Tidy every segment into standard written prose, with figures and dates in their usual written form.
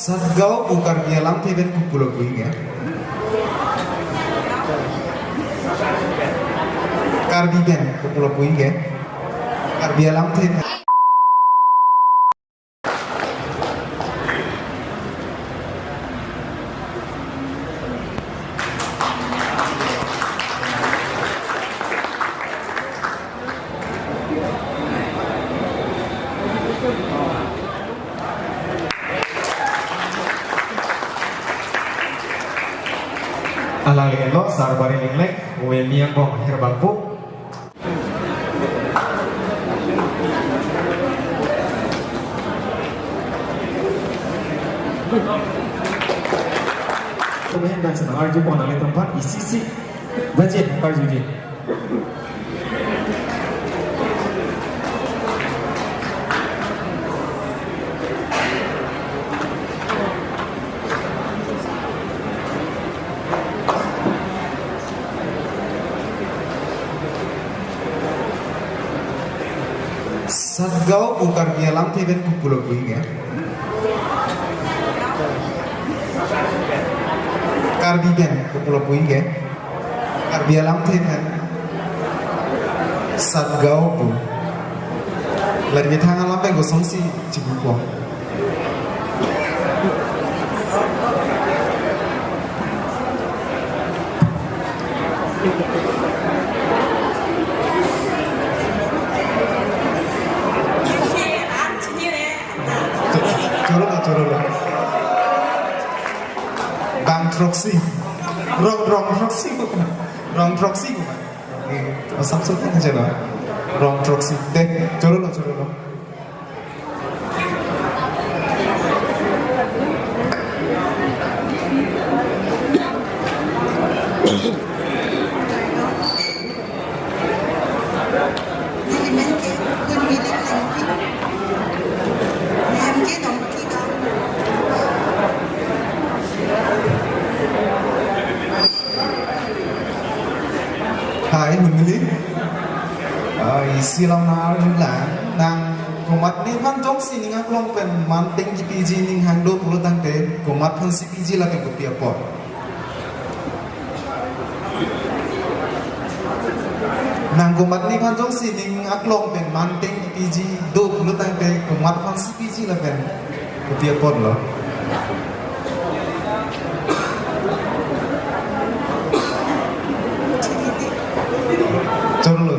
Sadgau ukar bialam teben kupulo kuinge. Karbi ben kupulo kuinge. Karbi alam teben. Alali elo sarbari linglek wemiang bong herbal puk. Kemudian dan senang arju pon alai tempat isi budget arju di. Sadgau ukar bialam teben kupulo kuinge. Karbi ben kupulo kuinge. Karbi alam teben. Sadgau bu. Lagi tangan lampe gosong si cibuko. Jorolo. Bang troksi. Wrong troksi bukan. Wrong troksi bukan. Oke, samsung aja lah. Wrong troksi. Deh, jorolo. Hai Mili, silam nar juga, nang komat ni kan jong sini ngak long pen manting GPG ning hando puluh tangte komat kan CPG lah pen kopi apa. Nang komat ni kan jong sini ngak long pen manting GPG 20 tangte komat kan CPG lah pen kopi apa loh.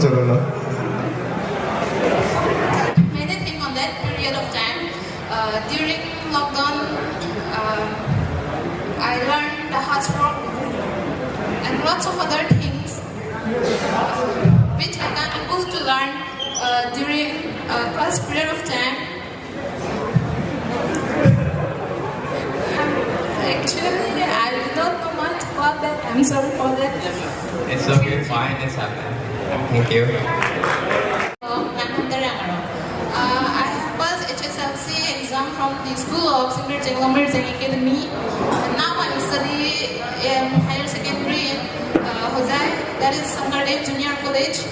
Jorolo. Many things on that period of time. During lockdown, I learned the hard work and lots of other things which I got able to learn during first period of time. Actually, I do not know much about that. I'm sorry for that. It's okay, fine, it's happened. Thank you. I have passed HSLC exam from the School of Emerging Academy. And now I'm studying in higher secondary in Hojai, that is Karbi Junior College.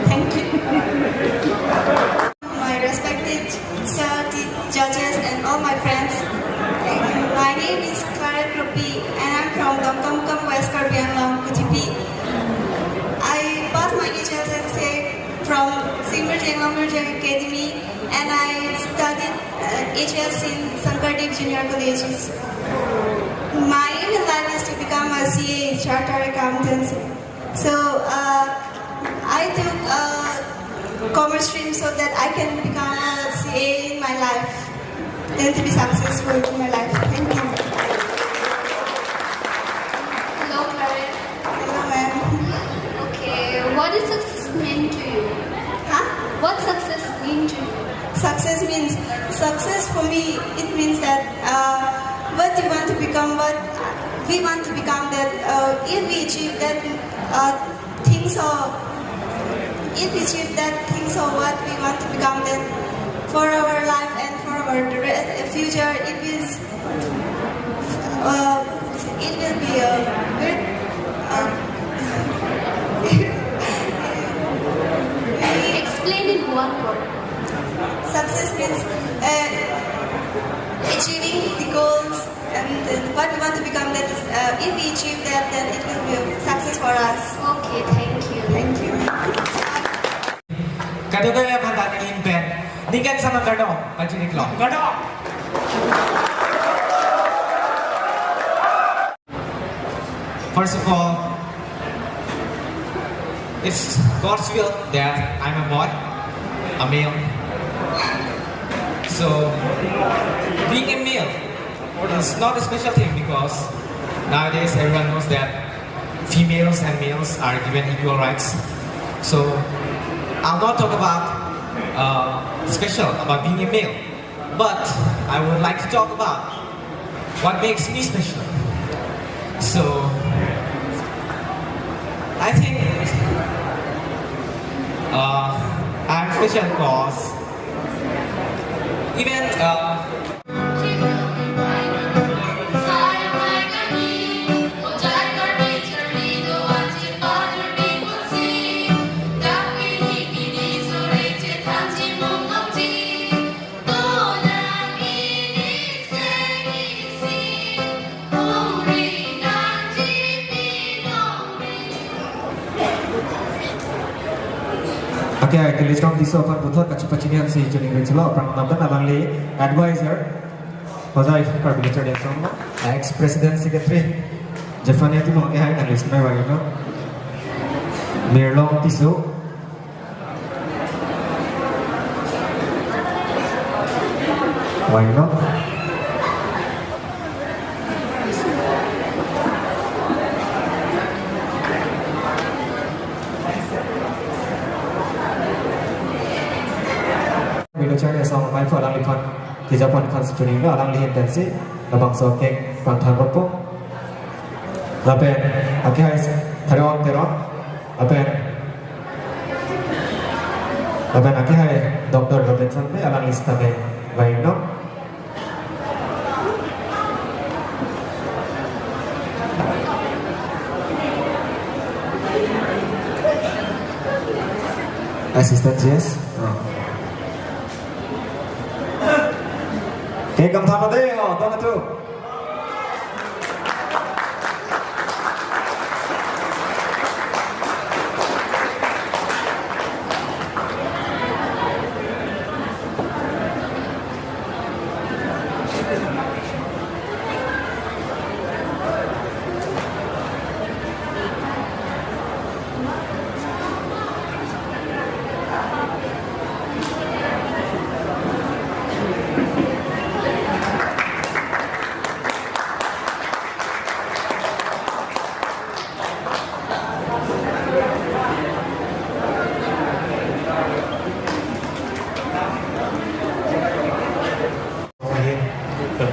Thank you. My respected judges and all my friends. My name is Karbi and I'm from Domtomkom, West Karbi Anglong, Kuchipi. I passed my HSLC from Emerging Academy and I studied HSC in Sankardev Junior Colleges. My aim in life is to become a CA, Chartered Accountancy. So I took commerce stream so that I can become a CA in my life, then to be successful in my life. Thank you. Hello, Karen. Hello, ma'am. Okay, what does success mean to you? Huh? What success mean to you? Success for me, it means that what you want to become, what we want to become, that if we achieve that things or if we achieve that things or what we want to become, then for our life and for our future, it will be a good Kadugaya Mandan in Ben. Nikan sama Gardong, Pajinik Law. Gardong! First of all, it's God's will that I'm a boy, a male. So, being a male is not a special thing because nowadays everyone knows that females and males are given equal rights. So, I'll not talk about special about being a male, but I would like to talk about what makes me special. So, I think I'm special because even Okay, the list of this open Buthot Kachipachinian si Juning Richelo, Pranamdan Alanli, Advisor, Hojai Karbi Chadiasong, Ex-President Secretary, Jeffaniati Mongai and Listener Wagino, Mirlong Tisu, why not? China song my for Alipon, the Japan constituting Alang Intensi, the Banks of King, Pantaropo, Lapen, Akais, Taron, Lapen, Akai, Dr. Robinson, Alang Istame, Vaino. Assistant, yes. Okay, come down there, don't do.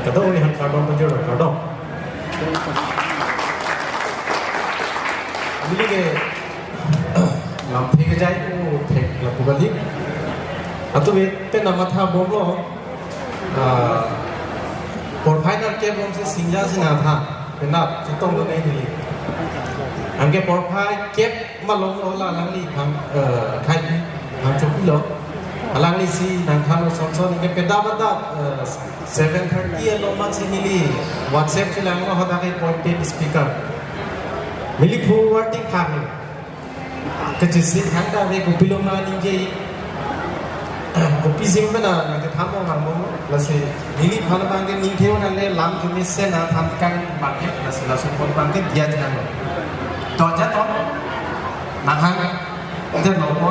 Kadang ni han kardom tu jauh kardom. Bila ke lampu ke jai tu thek lampu balik. Atau pen nama tha bom lo. Porphai ke bom se sinja se na tha. Penat citong tu ni. Angke porphai ke malong lo la lang ni ham khai ham cukup lo. Alang ni si nang khalo son ke pedabat 7:30 lo man sinili WhatsApp chilang lo hada ke pointed speaker mili forwarding khang ke jisi handa re ko piloma ninje ko pisim bana na ke thamo nang mo la se mili phal bang ke ning theu na le lam ke mis se na tham kang market la se la so kon bang ke dia jang to ja to na hang de lo mo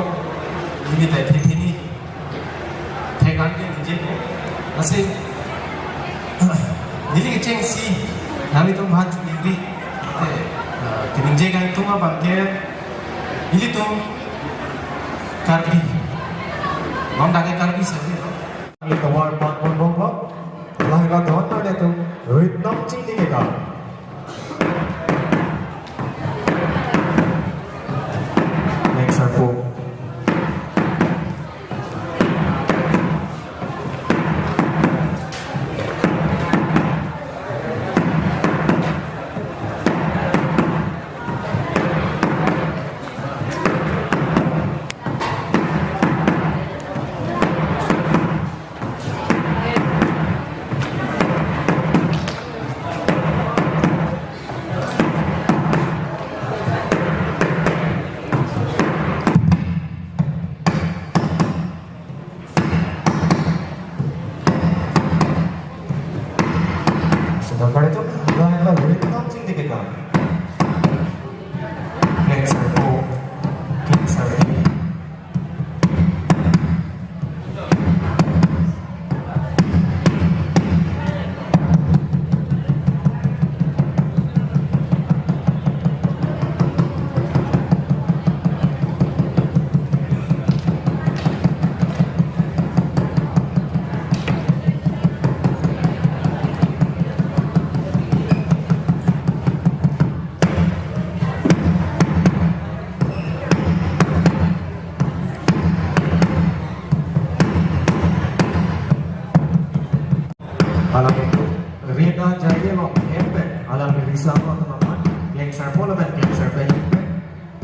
mili tai thi ni thaigan ke ninje la se Nili keceng si, nali tu mahan nili, kening jaga itu mah bangkit, nili tu Karbi, mau dake Karbi sahaja. Nili kawal pan bom, lah ila tuan ada tu, ritnam cini kita. Next servo.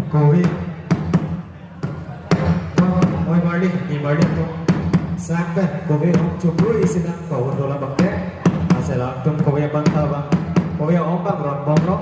Kowe ôi Marlin ni Marlin to sakbe kowe om chupru isina kau dola bakte asela tum kowe banta ba kowe om bang ron bom lo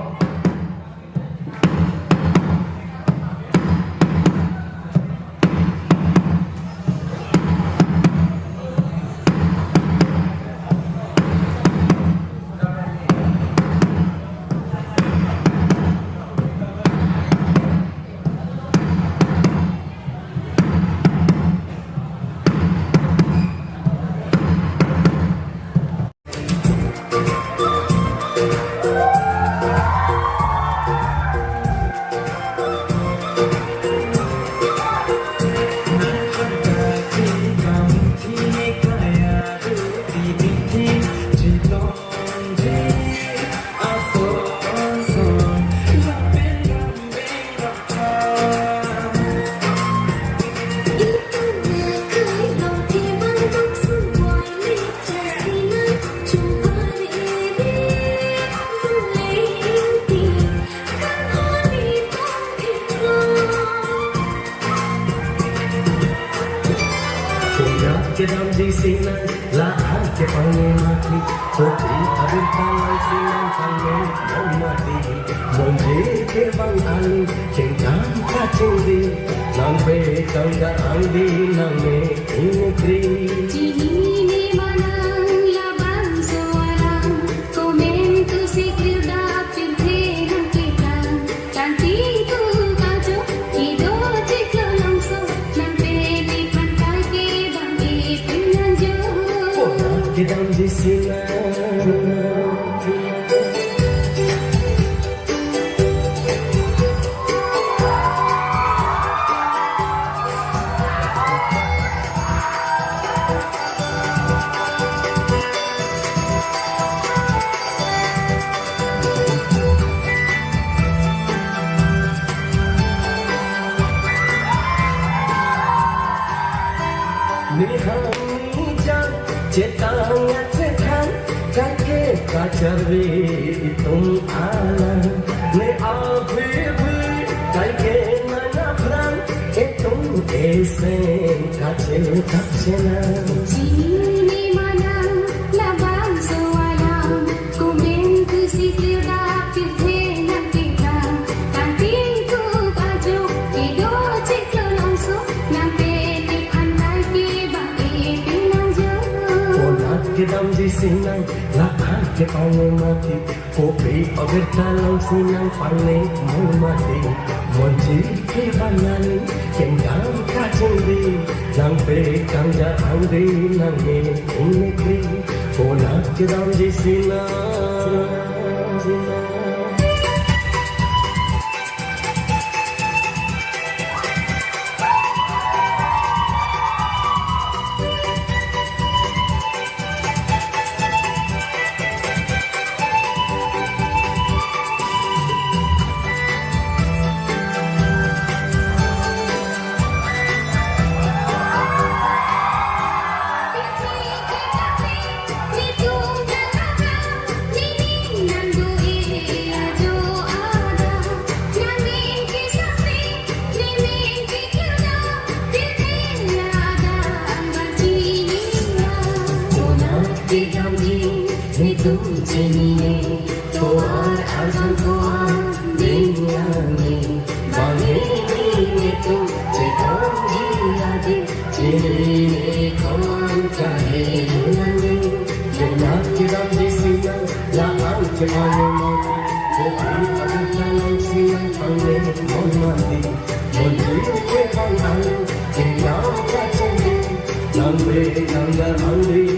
Kedam di sini lahan ke pangemati, putri abin kalang sinan sangen mati, monje ke bangkali, cengkam kacindi, nampe tangga andi name inegri. Jini manang labang suarang, komen tu sikir dapin tenang kita, cantik tu kacau, hidup jika langsung, nampe di pantai ke bangkit penanjung. Kedam di sini. Cetangnya cekan kake kacarwi itung alam ne afibi kake mana pran itung esen kace kacena. Jini manang labang suarang, komen tu sikir dapin tenang kita, cantik tu kacau, hidup jika langsung, nampe di pantai ke bangkit penanjung. Kedam di sinang lahan ke pangemati, kopi agar talang sinang panai mati, monji ke banani kendam kacindi, nampe kangja andi nange inegri. Konak kedam di sinang. Nambe tangga andi